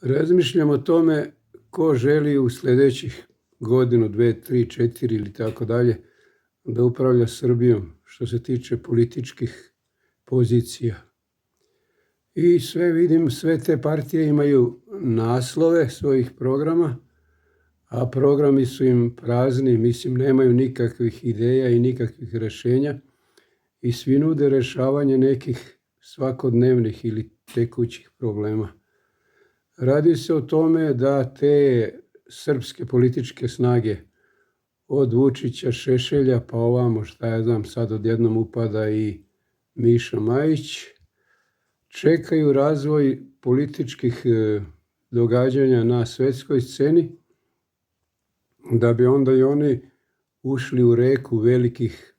Razmišljam o tome ko želi u sljedećih godinu, 2, 3, 4 ili tako dalje da upravlja Srbijom što se tiče političkih pozicija. I sve te partije imaju naslove svojih programa, a programi su im prazni, mislim nemaju nikakvih ideja i nikakvih rješenja i svi nude rješavanje nekih svakodnevnih ili tekućih problema. Radi se o tome da te srpske političke snage od Vučića, Šešelja pa ovamo šta ja znam sad odjednom upada i Miša Majić, čekaju razvoj političkih događanja na svjetskoj sceni da bi onda i oni ušli u reku velikih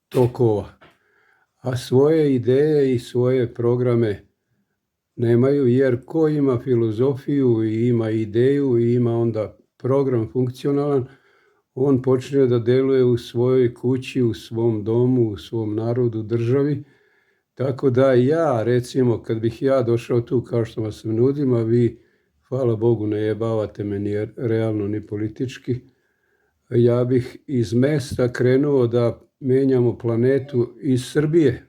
tokova. A svoje ideje i svoje programe nemaju, jer ko ima filozofiju i ima ideju i ima onda program funkcionalan, on počne da deluje u svojoj kući, u svom domu, u svom narodu, državi. Tako da ja, recimo, kad bih ja došao tu kao što vas nudim, a vi, hvala Bogu, ne jebavate me ni realno ni politički, ja bih iz mesta krenuo da menjamo planetu iz Srbije.